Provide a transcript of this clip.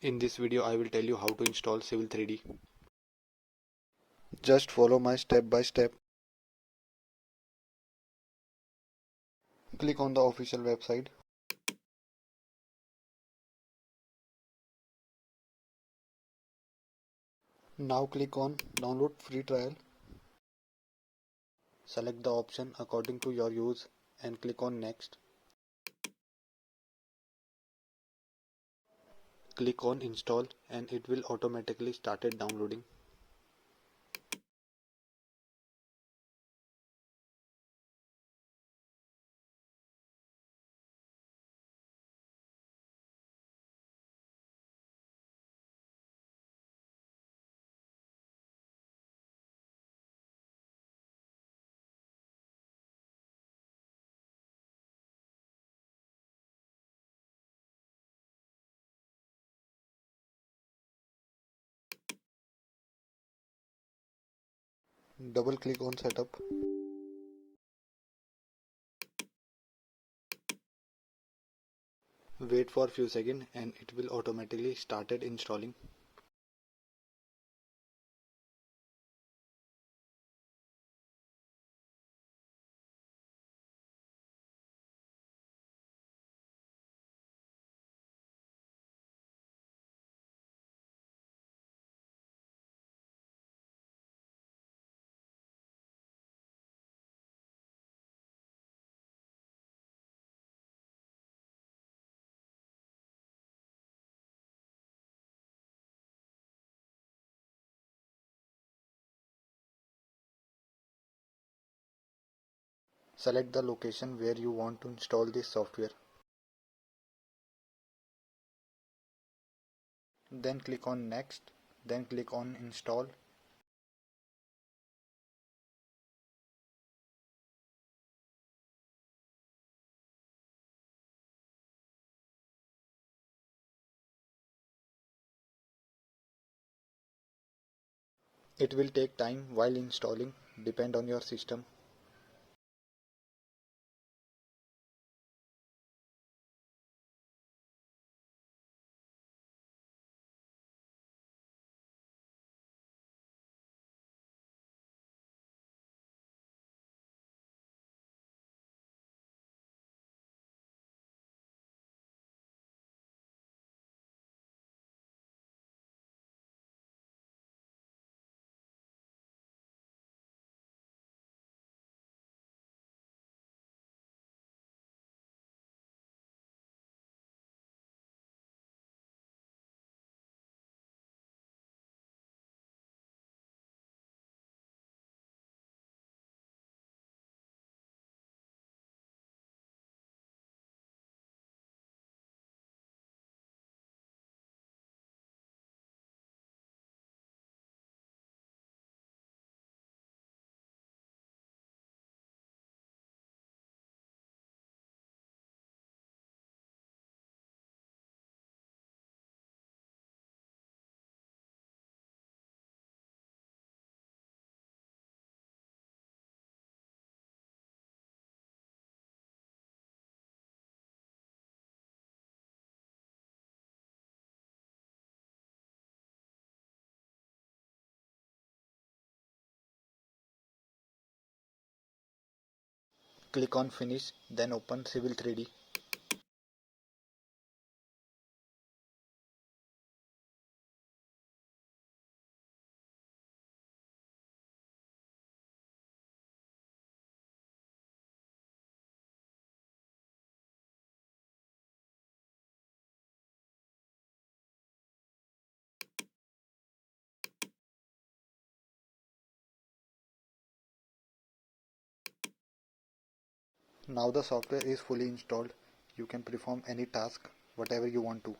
In this video I will tell you how to install Civil 3D. Just follow my step by step. Click on the official website. Now click on download free trial. Select the option according to your use and click on next. Click on install and it will automatically started downloading. Double click on setup. Wait for few seconds and it will automatically started installing. Select the location where you want to install this software. Then click on next. Then click on install. It will take time while installing, depend on your system. Click on finish, then open Civil 3D. Now the software is fully installed. You can perform any task, whatever you want to.